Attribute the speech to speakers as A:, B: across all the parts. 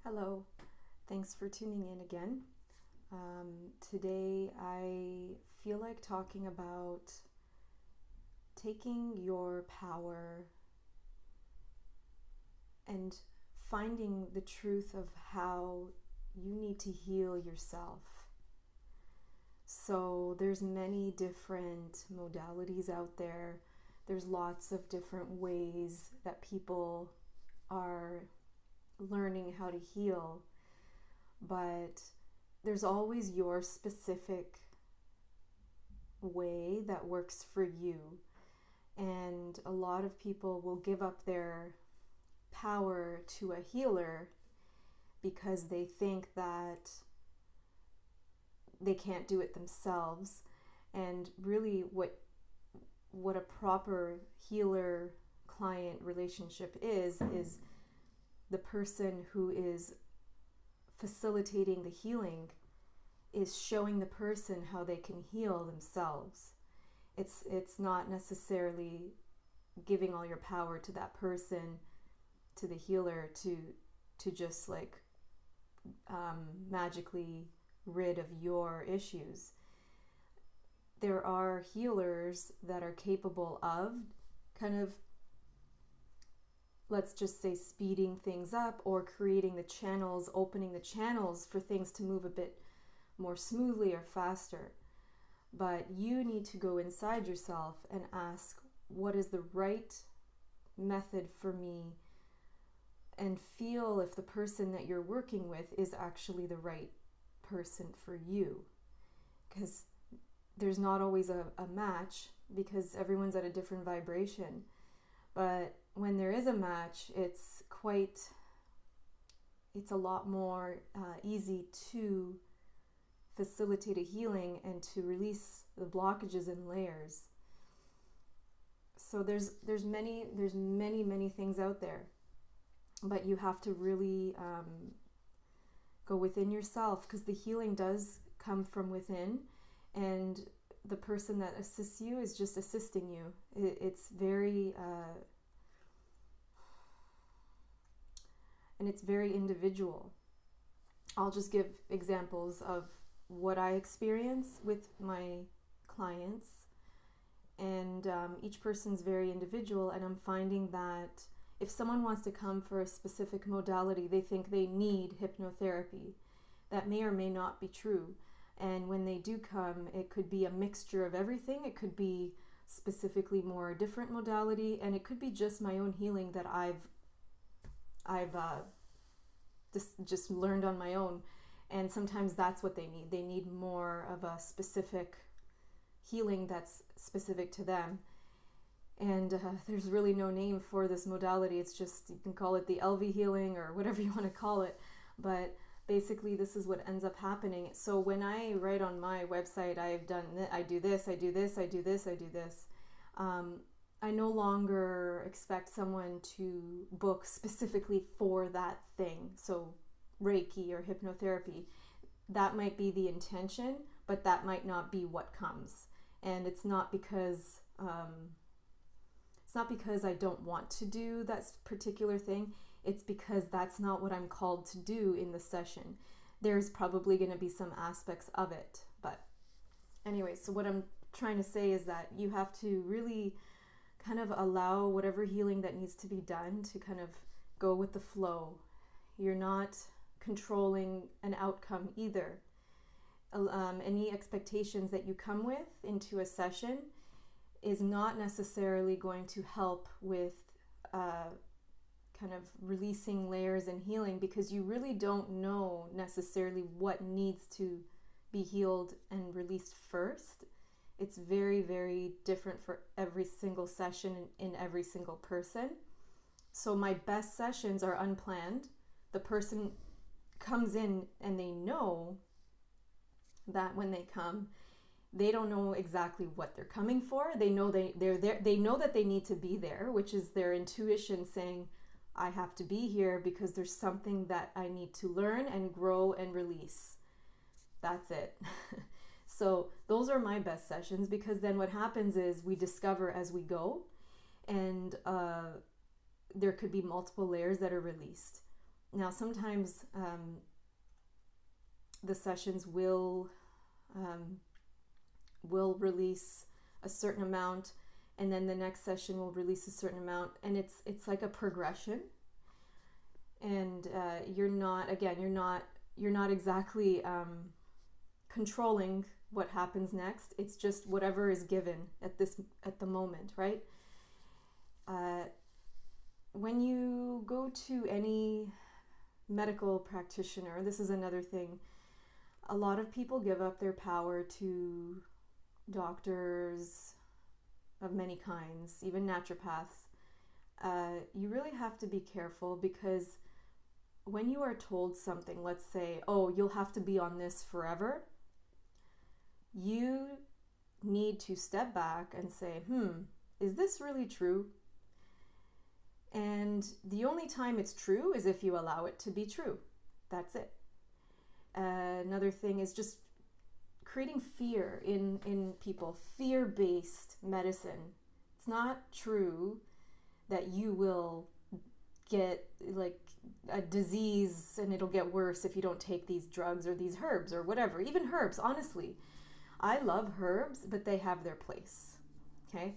A: Hello, thanks for tuning in again. Today I feel like talking about taking your power and finding the truth of how you need to heal yourself. So there's many different modalities out there. There's lots of different ways that people are learning how to heal, but there's always your specific way that works for you. And a lot of people will give up their power to a healer because they think that they can't do it themselves. And really what a proper healer client relationship is the person who is facilitating the healing is showing the person how they can heal themselves. It's not necessarily giving all your power to that person, to the healer, to just magically rid of your issues. There are healers that are capable of kind of, let's just say, speeding things up or creating the channels, opening the channels for things to move a bit more smoothly or faster. But you need to go inside yourself and ask, what is the right method for me? And feel if the person that you're working with is actually the right person for you. Because there's not always a match, because everyone's at a different vibration. But when there is a match, it's a lot more easy to facilitate a healing and to release the blockages and layers. So there's many things out there, but you have to really go within yourself, because the healing does come from within, and the person that assists you is just assisting you. It's very and it's very individual. I'll just give examples of what I experience with my clients, and each person's very individual, and I'm finding that if someone wants to come for a specific modality, they think they need hypnotherapy. That may or may not be true. And when they do come, it could be a mixture of everything. It could be specifically more a different modality, and it could be just my own healing that I've just learned on my own. And sometimes that's what they need. They need more of a specific healing that's specific to them. And there's really no name for this modality. It's just, you can call it the LV healing or whatever you want to call it. But basically, this is what ends up happening. So when I write on my website, I do this, I do this, I do this, I do this. I no longer expect someone to book specifically for that thing. So Reiki or hypnotherapy, that might be the intention, but that might not be what comes. And it's not because I don't want to do that particular thing. It's because that's not what I'm called to do in the session. There's probably going to be some aspects of it. But anyway, so what I'm trying to say is that you have to really kind of allow whatever healing that needs to be done to kind of go with the flow. You're not controlling an outcome either. Any expectations that you come with into a session is not necessarily going to help with kind of releasing layers and healing, because you really don't know necessarily what needs to be healed and released first. It's very, very different for every single session in every single person. So my best sessions are unplanned. The person comes in and they know that when they come, they don't know exactly what they're coming for. They know they're there. They know that they need to be there, which is their intuition saying, I have to be here because there's something that I need to learn and grow and release. That's it. So those are my best sessions, because then what happens is we discover as we go, and there could be multiple layers that are released. Now, sometimes the sessions will release a certain amount, and then the next session will release a certain amount, and it's like a progression. And you're not exactly controlling what happens next. It's just whatever is given at the moment, right? When you go to any medical practitioner, this is another thing. A lot of people give up their power to doctors of many kinds, even naturopaths. You really have to be careful, because when you are told something, let's say, oh, you'll have to be on this forever, you need to step back and say, is this really true? And the only time it's true is if you allow it to be true. That's it. Another thing is just creating fear in people, fear-based medicine. It's not true that you will get like a disease and it'll get worse if you don't take these drugs or these herbs or whatever. Even herbs, honestly. I love herbs, but they have their place. Okay?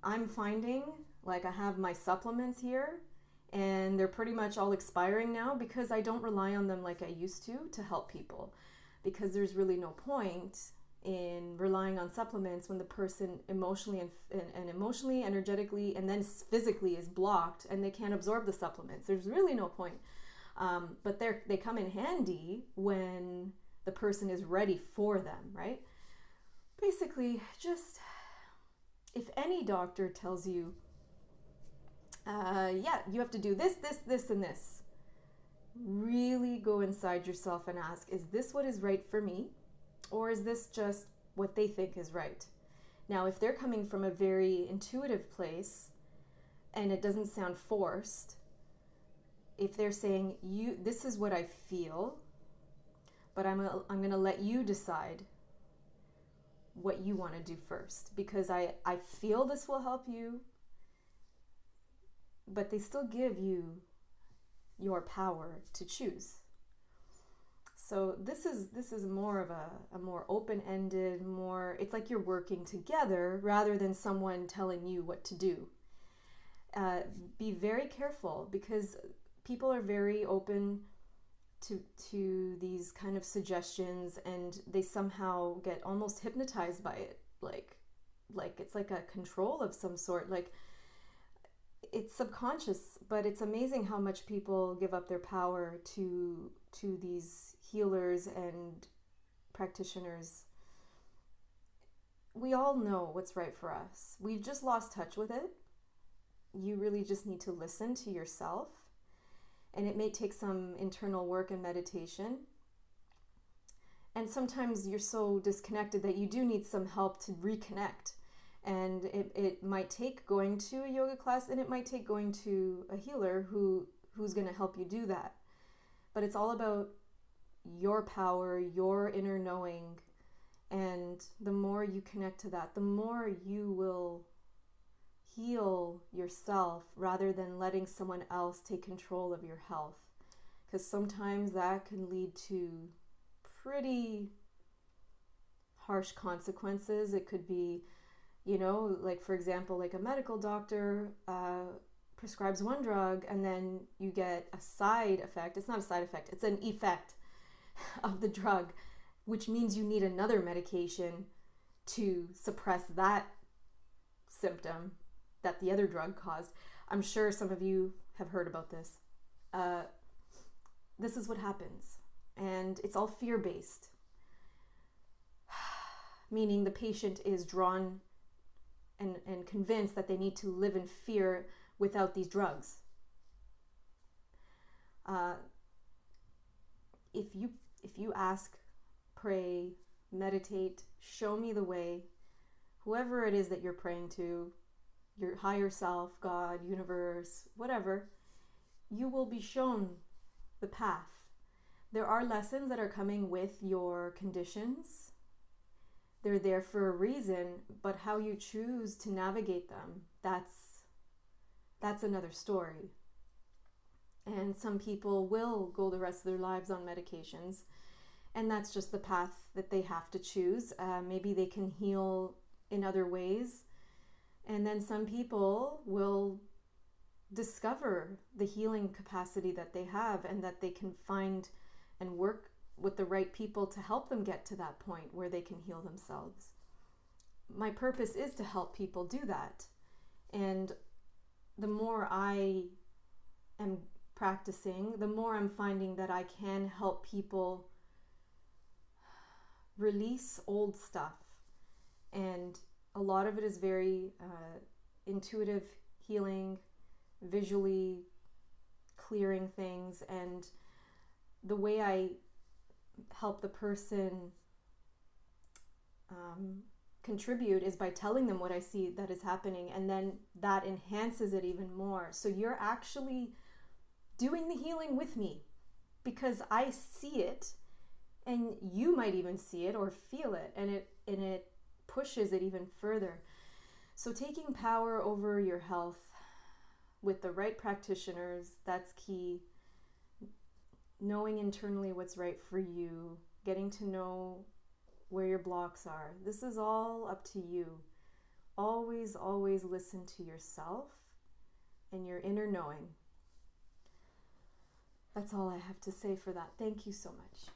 A: I'm finding, like, I have my supplements here, and they're pretty much all expiring now because I don't rely on them like I used to help people. Because there's really no point in relying on supplements when the person emotionally and emotionally, energetically, and then physically is blocked and they can't absorb the supplements. There's really no point. But they come in handy when the person is ready for them, right? Basically, just if any doctor tells you, you have to do this, and this, really go inside yourself and ask, is this what is right for me? Or is this just what they think is right? Now, if they're coming from a very intuitive place and it doesn't sound forced, if they're saying, this is what I feel, but I'm going to let you decide what you want to do first, because I feel this will help you, but they still give you your power to choose. So this is more of a more open-ended, it's like you're working together rather than someone telling you what to do. Be very careful, because people are very open to these kind of suggestions, and they somehow get almost hypnotized by it, like it's like a control of some sort. Like, it's subconscious, but it's amazing how much people give up their power to these healers and practitioners. We all know what's right for us. We've just lost touch with it. You really just need to listen to yourself, and it may take some internal work and meditation. And sometimes you're so disconnected that you do need some help to reconnect. And it might take going to a yoga class, and it might take going to a healer who's going to help you do that. But it's all about your power, your inner knowing. And the more you connect to that, the more you will heal yourself rather than letting someone else take control of your health. Because sometimes that can lead to pretty harsh consequences. It could be, like, for example, like a medical doctor prescribes one drug, and then you get a side effect. It's not a side effect, it's an effect of the drug, which means you need another medication to suppress that symptom that the other drug caused. I'm sure some of you have heard about this. This is what happens, and it's all fear-based, meaning the patient is drawn and convinced that they need to live in fear without these drugs. If you ask, pray, meditate, show me the way, whoever it is that you're praying to, your higher self, God, universe, whatever, you will be shown the path. There are lessons that are coming with your conditions. They're there for a reason, but how you choose to navigate them, that's another story. And some people will go the rest of their lives on medications, and that's just the path that they have to choose. Maybe they can heal in other ways. And then some people will discover the healing capacity that they have, and that they can find and work with the right people to help them get to that point where they can heal themselves. My purpose is to help people do that. And the more I am practicing, the more I'm finding that I can help people release old stuff. And a lot of it is very intuitive healing, visually clearing things. And the way I help the person contribute is by telling them what I see that is happening, and then that enhances it even more. So you're actually doing the healing with me, because I see it, and you might even see it or feel it, and it pushes it even further. So taking power over your health with the right practitioners, that's key. Knowing internally what's right for you, getting to know where your blocks are. This is all up to you. Always, always listen to yourself and your inner knowing. That's all I have to say for that. Thank you so much.